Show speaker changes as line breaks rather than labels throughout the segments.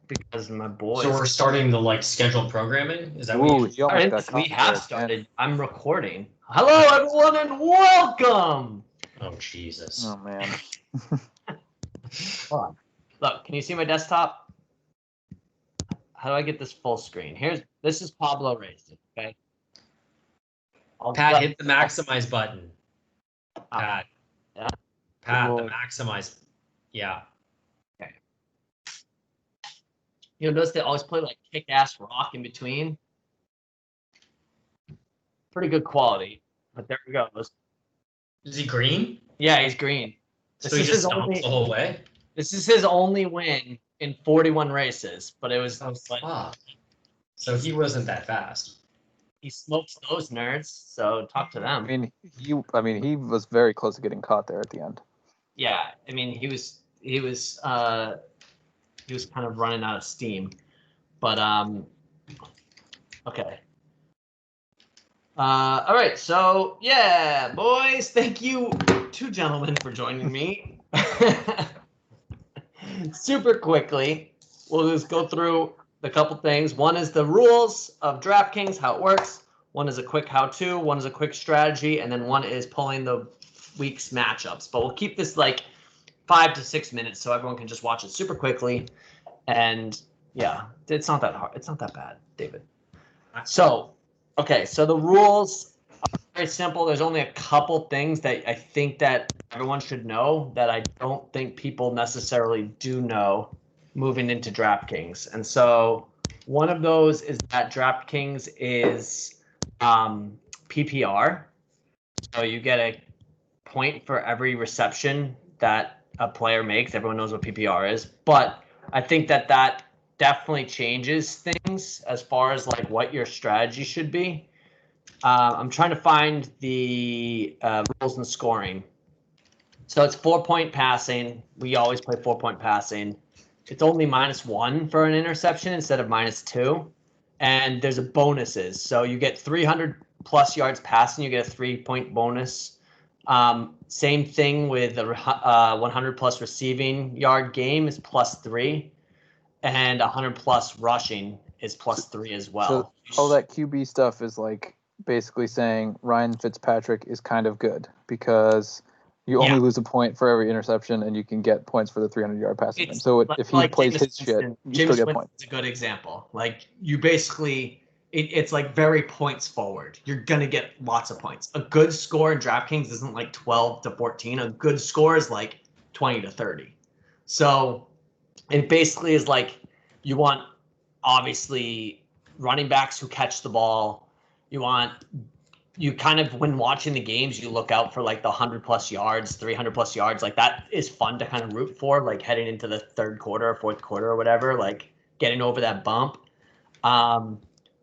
because my boys.
So we're starting the like scheduled programming. Is that what
Ooh,
you?
he almost got
We
caught
have
there
started.
again.
I'm recording. Hello, everyone, and welcome.
Oh Jesus!
Oh man.
Hold on. Look, can you see my desktop? How do I get this full screen? This is Pablo Racing. Okay.
Pat, hit the maximize button. Pat.
Yeah.
Pat, the maximize. Yeah.
Okay. You'll notice they always play like kick-ass rock in between. Pretty good quality, but there we go.
Is he green?
Yeah, he's green.
So he just stomps the whole way?
This is his only win in 41 races, but it was
so he wasn't that fast.
He smokes those nerds, so talk to them.
I mean, he was very close to getting caught there at the end.
Yeah, I mean, he was kind of running out of steam, but okay. All right, so yeah, boys, thank you, two gentlemen, for joining me. Super quickly, we'll just go through the couple things. One is the rules of DraftKings, how it works. One is a quick how-to. One is a quick strategy, and then one is pulling the week's matchups. But we'll keep this like 5 to 6 minutes so everyone can just watch it super quickly. And yeah, it's not that hard. It's not that bad, David. So, okay, so the rules are very simple. There's only a couple things that I think that everyone should know that I don't think people necessarily do know moving into DraftKings. And so one of those is that DraftKings is PPR. So you get a point for every reception that a player makes. Everyone knows what PPR is, but I think that definitely changes things as far as like what your strategy should be. I'm trying to find the rules and scoring. So it's 4-point passing. We always play 4-point passing. It's only -1 for an interception instead of -2. And there's a bonuses. So you get 300 plus yards passing, you get a 3-point bonus. Same thing with a 100 plus receiving yard game is +3, and 100 plus rushing is +3 as well.
So all that QB stuff is like basically saying Ryan Fitzpatrick is kind of good because you only lose a point for every interception, and you can get points for the 300-yard passing game. So if he plays his shit, you still get points.
It's a good example. Like you basically, it's like very points forward. You're gonna get lots of points. A good score in DraftKings isn't like 12 to 14. A good score is like 20 to 30. So it basically is like you want obviously running backs who catch the ball. You kind of, when watching the games, you look out for like the 100 plus yards, 300 plus yards. Like that is fun to kind of root for, like heading into the third quarter or fourth quarter or whatever, like getting over that bump.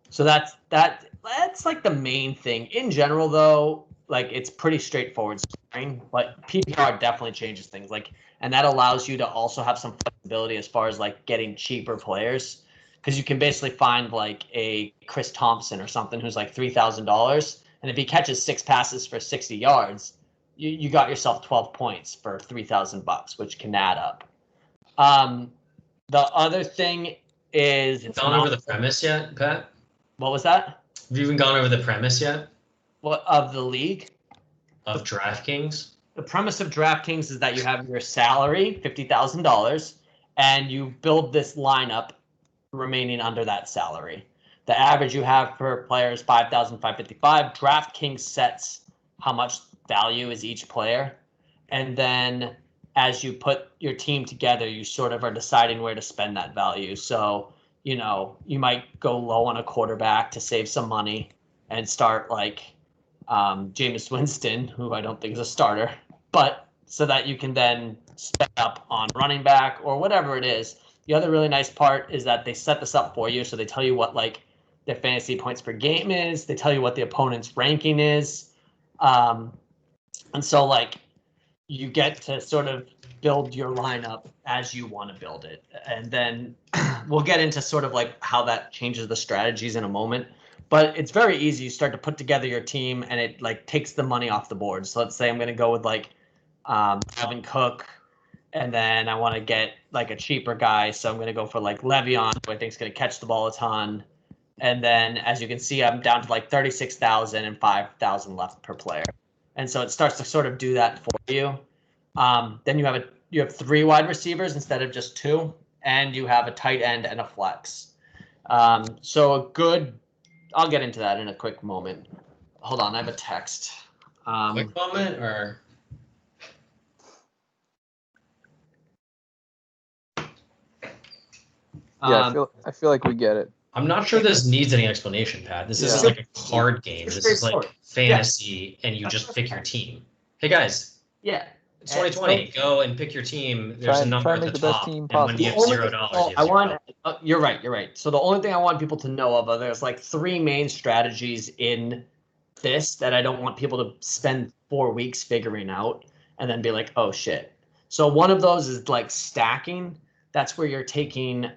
So that's like the main thing. In general, though, like it's pretty straightforward scoring, but PPR definitely changes things. Like, and that allows you to also have some flexibility as far as like getting cheaper players, because you can basically find like a Chris Thompson or something who's like $3,000. And if he catches 6 passes for 60 yards, you got yourself 12 points for $3,000, which can add up. The other thing is,
it's gone over the premise yet, Pat?
What was that?
Have you even gone over the premise yet?
What of the league?
Of DraftKings?
The premise of DraftKings is that you have your salary, $50,000, and you build this lineup remaining under that salary. The average you have per player is 5,555. DraftKings sets how much value is each player. And then as you put your team together, you sort of are deciding where to spend that value. So, you know, you might go low on a quarterback to save some money and start like Jameis Winston, who I don't think is a starter, but so that you can then spend up on running back or whatever it is. The other really nice part is that they set this up for you. So they tell you what like their fantasy points per game is. They tell you what the opponent's ranking is. And so like you get to sort of build your lineup as you want to build it. And then we'll get into sort of like how that changes the strategies in a moment. But it's very easy. You start to put together your team and it like takes the money off the board. So let's say I'm going to go with like Dalvin Cook And then I want to get like a cheaper guy, so I'm going to go for like Le'Veon, who I think is going to catch the ball a ton. And then, as you can see, I'm down to like 36,000 and 5,000 left per player. And so it starts to sort of do that for you. Then you have 3 wide receivers instead of just 2, and you have a tight end and a flex. So a good, I'll get into that in a quick moment. Hold on, I have a text.
Quick moment or?
Yeah, I feel like we get it.
I'm not sure this needs any explanation, Pat. This isn't like a card game. This is like fantasy, and you just pick your team. Hey guys.
Yeah.
It's 2020. Go and pick your team. There's a number at the top, and when you have $0,
you're right. So the only thing I want people to know of, there's like 3 main strategies in this that I don't want people to spend 4 weeks figuring out and then be like, oh shit. So one of those is like stacking. That's where you're taking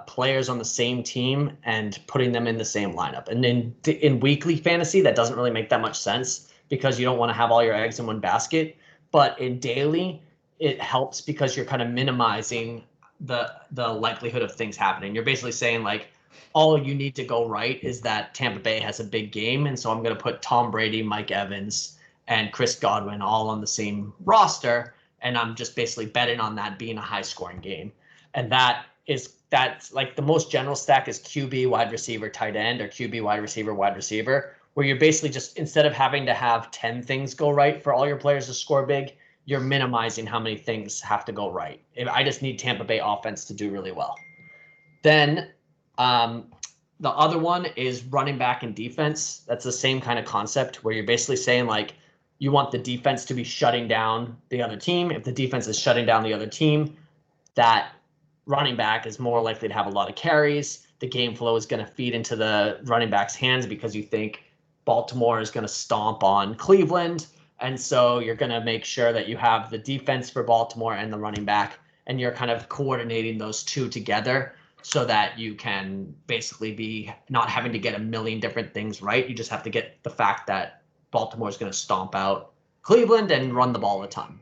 players on the same team and putting them in the same lineup. And in weekly fantasy, that doesn't really make that much sense because you don't want to have all your eggs in one basket. But in daily, it helps because you're kind of minimizing the likelihood of things happening. You're basically saying like, all you need to go right is that Tampa Bay has a big game, and so I'm going to put Tom Brady, Mike Evans, and Chris Godwin all on the same roster, and I'm just basically betting on that being a high-scoring game. And that's like the most general stack is QB, wide receiver, tight end, or QB, wide receiver, where you're basically just, instead of having to have 10 things go right for all your players to score big, you're minimizing how many things have to go right. I just need Tampa Bay offense to do really well. Then the other one is running back and defense. That's the same kind of concept where you're basically saying like you want the defense to be shutting down the other team. If the defense is shutting down the other team, that running back is more likely to have a lot of carries. The game flow is going to feed into the running back's hands because you think Baltimore is going to stomp on Cleveland. And so you're going to make sure that you have the defense for Baltimore and the running back, and you're kind of coordinating those two together so that you can basically be not having to get a million different things right. You just have to get the fact that Baltimore is going to stomp out Cleveland and run the ball a ton.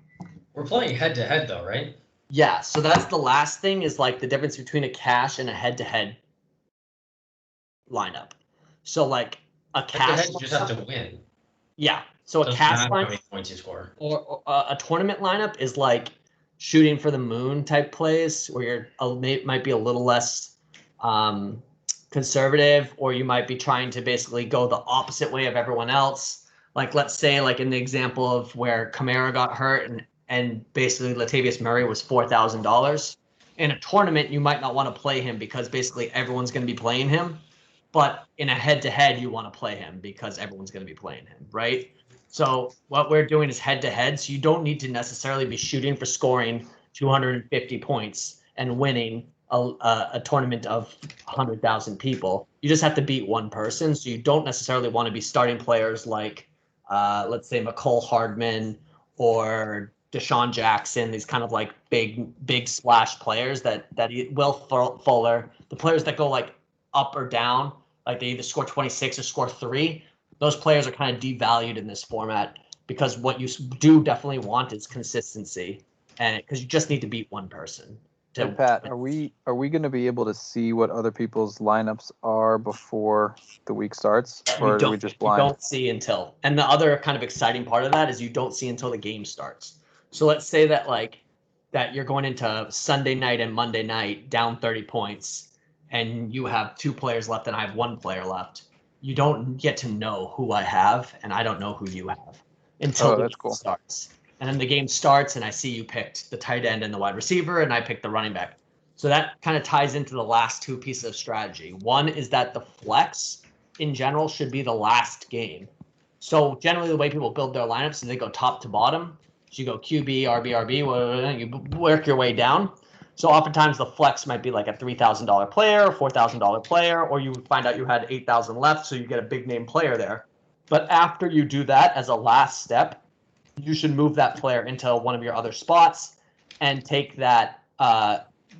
We're playing head-to-head though, right?
Yeah, so that's the last thing is like the difference between a cash and a head-to-head lineup. So like a cash,
you just have to win.
Yeah, so a cash lineup, how many
points you score,
or a tournament lineup is like shooting for the moon type plays where you're might be a little less conservative, or you might be trying to basically go the opposite way of everyone else. Like let's say like in the example of where Kamara got hurt and basically Latavius Murray was $4,000. In a tournament, you might not want to play him because basically everyone's going to be playing him. But in a head-to-head, you want to play him because everyone's going to be playing him, right? So what we're doing is head-to-head. So you don't need to necessarily be shooting for scoring 250 points and winning a tournament of 100,000 people. You just have to beat one person. So you don't necessarily want to be starting players like, let's say, McCole Hardman or Deshaun Jackson, these kind of like big splash players that Will Fuller, the players that go like up or down, like they either score 26 or score 3. Those players are kind of devalued in this format because what you do definitely want is consistency, and because you just need to beat one person.
Hey, Pat, are we going to be able to see what other people's lineups are before the week starts, or are we just blind?
You don't see until, and the other kind of exciting part of that is you don't see until the game starts. So let's say that that you're going into Sunday night and Monday night down 30 points, and you have 2 players left and I have 1 player left. You don't get to know who I have, and I don't know who you have until the game starts. And then the game starts, and I see you picked the tight end and the wide receiver, and I picked the running back. So that kind of ties into the last 2 pieces of strategy. One is that the flex in general should be the last game. So generally the way people build their lineups is they go top to bottom. So you go QB, RB, you work your way down. So oftentimes the flex might be like a $3,000 player, $4,000 player, or you find out you had 8,000 left, so you get a big name player there. But after you do that as a last step, you should move that player into one of your other spots and take that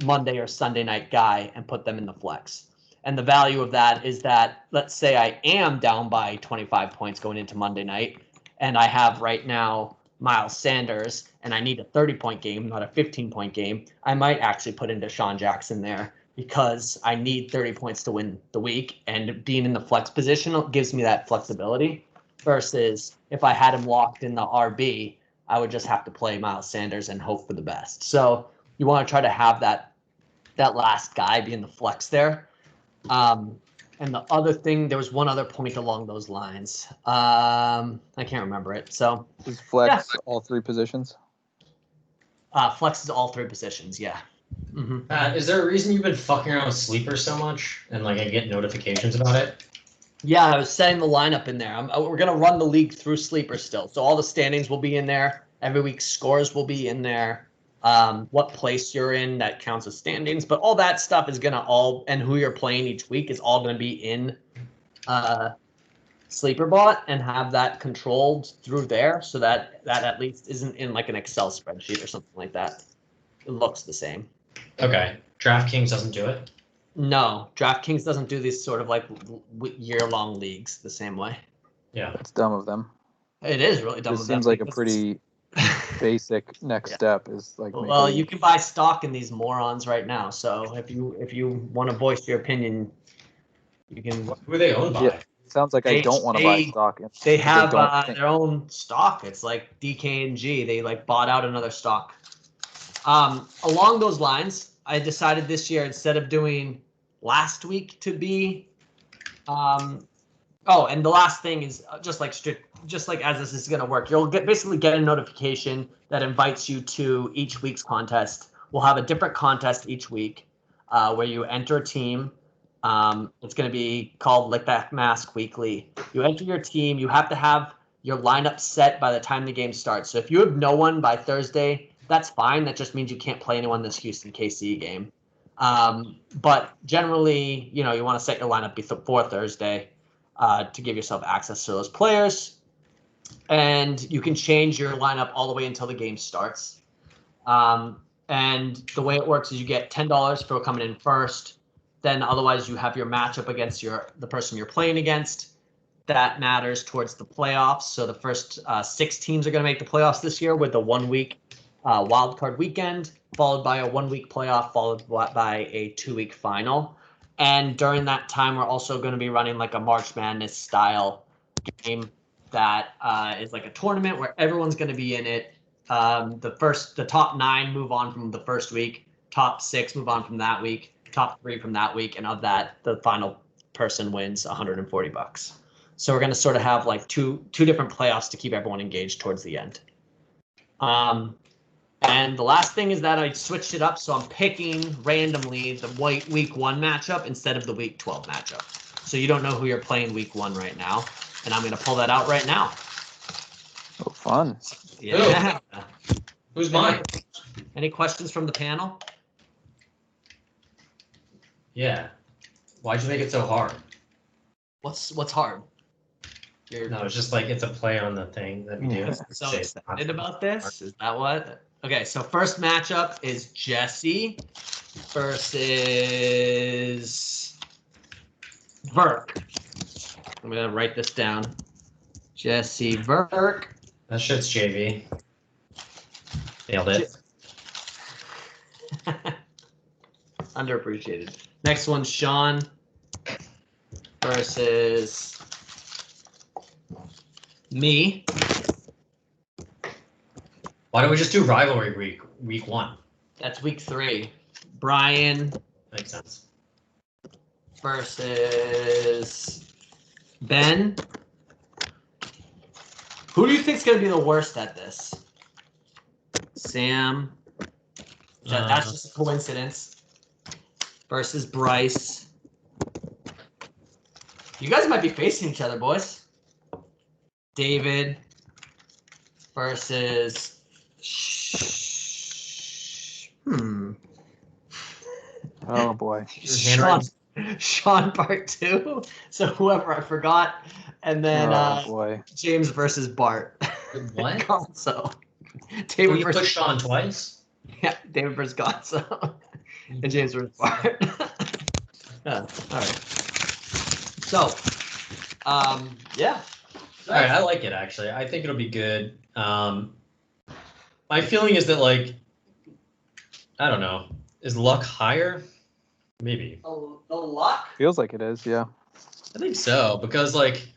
Monday or Sunday night guy and put them in the flex. And the value of that is that, let's say I am down by 25 points going into Monday night, and I have right now Miles Sanders and I need a 30-point game, not a 15-point game, I might actually put in Deshaun Jackson there because I need 30 points to win the week. And being in the flex position gives me that flexibility versus if I had him locked in the RB, I would just have to play Miles Sanders and hope for the best. So you want to try to have that last guy be in the flex there. And the other thing, there was one other point along those lines. I can't remember it. So
is flex all 3 positions?
Flex is all 3 positions. Yeah. Mm-hmm.
Is there a reason you've been fucking around with Sleeper so much and like I get notifications about it?
Yeah, I was setting the lineup in there. We're gonna run the league through Sleeper still, so all the standings will be in there. Every week's scores will be in there. What place you're in that counts as standings, but all that stuff is gonna and who you're playing each week is all gonna be in SleeperBot and have that controlled through there, so that at least isn't in like an Excel spreadsheet or something like that. It looks the same.
Okay, DraftKings doesn't do it.
No, DraftKings doesn't do these sort of like year-long leagues the same way.
Yeah,
it's dumb of them.
It is really dumb.
It seems like a pretty basic next step is like.
Well, you can buy stock in these morons right now. So if you want to voice your opinion, you can.
Who are they owned by?
Yeah, it sounds like I don't want to buy stock.
They have their own stock. It's like DKNG. They like bought out another stock. Along those lines, I decided this year instead of doing last week to be. Oh, and the last thing is just like as this is going to work, you'll basically get a notification that invites you to each week's contest. We'll have a different contest each week where you enter a team. It's going to be called Lick That Mask Weekly. You enter your team. You have to have your lineup set by the time the game starts. So if you have no one by Thursday, that's fine. That just means you can't play anyone this Houston KC game. But generally, you want to set your lineup before Thursday to give yourself access to those players. And you can change your lineup all the way until the game starts. And the way it works is you get $10 for coming in first. Then otherwise you have your matchup against the person you're playing against. That matters towards the playoffs. So the first 6 teams are going to make the playoffs this year with the 1 week wildcard weekend, followed by a 1 week playoff, followed by a 2 week final. And during that time, we're also going to be running like a March Madness style game that is like a tournament where everyone's going to be in it. The top 9 move on from the first week, top 6 move on from that week, top 3 from that week, and of that, the final person wins $140. So we're going to sort of have like two different playoffs to keep everyone engaged towards the end. And the last thing is that I switched it up, so I'm picking randomly the week 1 matchup instead of the week 12 matchup. So you don't know who you're playing week 1 right now, and I'm going to pull that out right now.
Oh, fun.
Yeah.
Ooh. Who's mine?
Any questions from the panel?
Yeah. Why'd you make it so hard?
What's hard?
No, it's just like it's a play on the thing that we do.
So excited about this? Is that what? Okay, so first matchup is Jesse versus Verk. I'm gonna write this down. Jesse Verk.
That shit's JV. Nailed it.
Underappreciated. Next one's Sean versus me.
Why don't we just do rivalry week 1?
That's week 3. Brian
Makes sense.
versus Ben. Who do you think's gonna be the worst at this? Sam. That's just a coincidence. Versus Bryce. You guys might be facing each other, boys. David versus
Oh boy.
Sean part 2. So whoever I forgot. And then
boy.
James versus Bart.
What?
Gonzo.
David you pushed Sean twice?
Yeah, David versus Gonzo. And James versus Bart. Yeah, all right. So, yeah.
All right, I like it actually. I think it'll be good. My feeling is that, like, I don't know. Is luck higher? Maybe.
The luck?
Feels like it is, yeah.
I think so, because, like,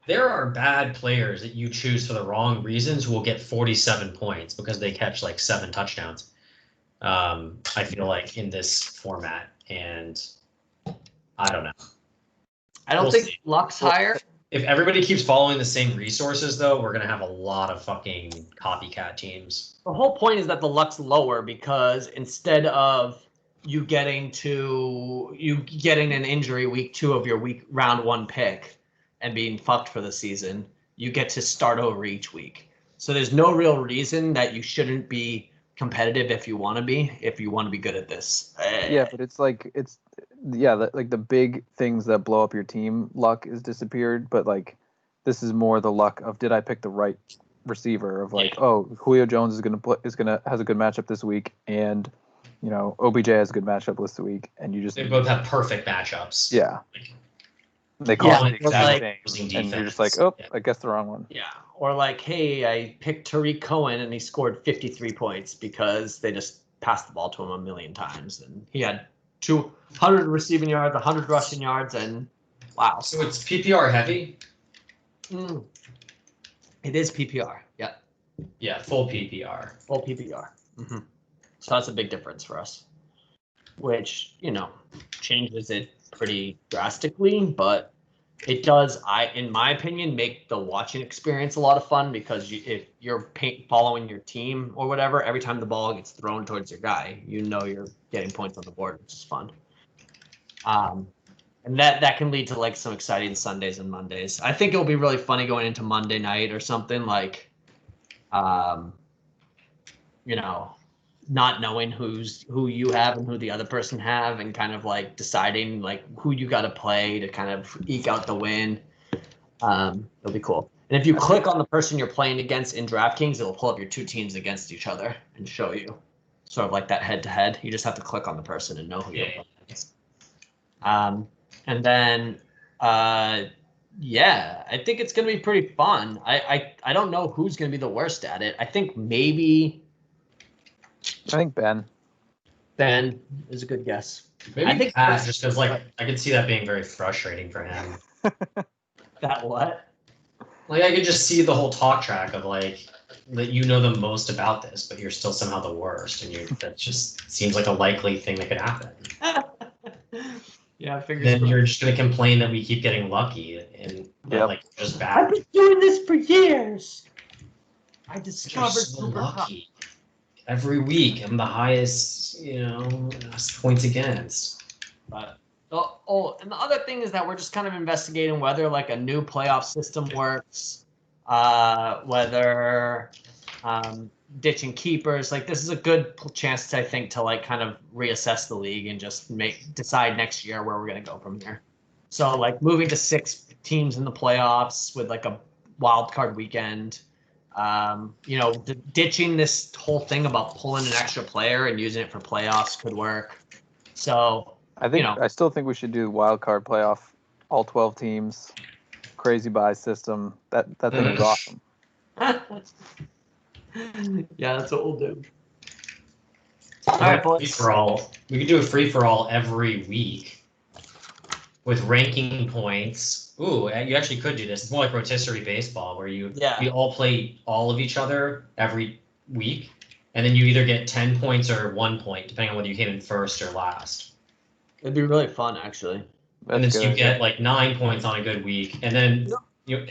there are bad players that you choose for the wrong reasons who will get 47 points because they catch, like, 7 touchdowns. I feel like in this format, and I don't know.
I don't think luck's higher.
If everybody keeps following the same resources, though, we're gonna have a lot of fucking copycat teams.
The whole point is that the luck's lower because instead of you getting an injury week 2 of your round 1 pick and being fucked for the season, you get to start over each week. So there's no real reason that you shouldn't be competitive if you want to be good at this.
Yeah, but it's like the big things that blow up your team luck is disappeared, but like this is more the luck of did I pick the right receiver of like, oh, Julio Jones has a good matchup this week, and you know OBJ has a good matchup this week, and
they both have perfect matchups.
Yeah. They call it
exactly,
and you're just like, oh, yeah. I guess the wrong one.
Yeah, or like, hey, I picked Tariq Cohen and he scored 53 points because they just passed the ball to him a million times, and he had 200 receiving yards, 100 rushing yards, and wow.
So it's PPR heavy?
It is PPR, yeah.
Yeah, full PPR.
Full PPR. Mm-hmm. So that's a big difference for us, which, you know, changes it pretty drastically, but it does, in my opinion, make the watching experience a lot of fun because if you're following your team or whatever, every time the ball gets thrown towards your guy, you know you're getting points on the board, which is fun. And that can lead to like some exciting Sundays and Mondays. I think it'll be really funny going into Monday night or something like, you know, not knowing who you have and who the other person have, and kind of like deciding like who you got to play to kind of eke out the win. It'll be cool. And if you click on the person you're playing against in DraftKings, it'll pull up your 2 teams against each other and show you sort of like that head to head. You just have to click on the person and know who you're playing against. And then, yeah, I think it's going to be pretty fun. I don't know who's going to be the worst at it. I think Ben. Ben is a good guess.
Maybe I think Pat, just because like I could see that being very frustrating for him.
That what?
Like I could just see the whole talk track of like that you know the most about this, but you're still somehow the worst, and that just seems like a likely thing that could happen.
Yeah,
then you're just gonna complain that we keep getting lucky and like just bad.
I've been doing this for years. I discovered
so lucky. Every week, I'm the highest, points against.
But and the other thing is that we're just kind of investigating whether like a new playoff system works, whether ditching keepers. Like this is a good chance, I think, to like kind of reassess the league and just decide next year where we're gonna go from here. So like moving to 6 teams in the playoffs with like a wild card weekend. Ditching this whole thing about pulling an extra player and using it for playoffs could work. So
I still think we should do wild card playoff, all 12 teams, crazy buy system. That thing is awesome.
Yeah, that's what we'll do.
All right, boys. We could do a free for all every week with ranking points. Ooh, you actually could do this. It's more like rotisserie baseball, where we all play all of each other every week, and then you either get 10 points or 1 point, depending on whether you came in first or last.
It'd be really fun, actually.
And then you get like 9 points on a good week, and then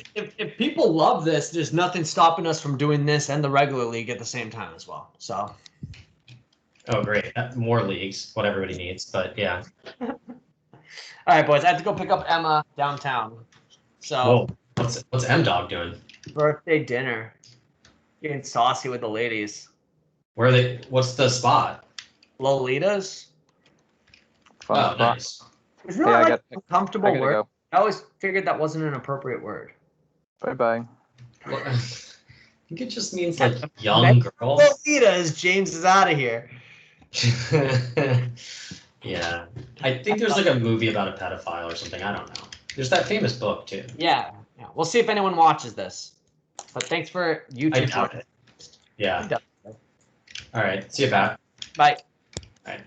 if people love this, there's nothing stopping us from doing this and the regular league at the same time as well. So.
Oh, great! More leagues, what everybody needs, but yeah.
All right, boys. I have to go pick up Emma downtown. So,
what's M Dog doing?
Birthday dinner. Getting saucy with the ladies.
Where are they? What's the spot?
Lolita's.
Fun spot.
Nice.
It's not a comfortable word. Go. I always figured that wasn't an appropriate word.
Bye.
Well, I think it just means like young girl.
Lolita's. James is out of here.
Yeah, I think there's like a movie about a pedophile or something. I don't know. There's that famous book too.
Yeah. We'll see if anyone watches this. But thanks for YouTube.
I doubt it. Yeah. All right. See you, Pat.
Bye.
All right.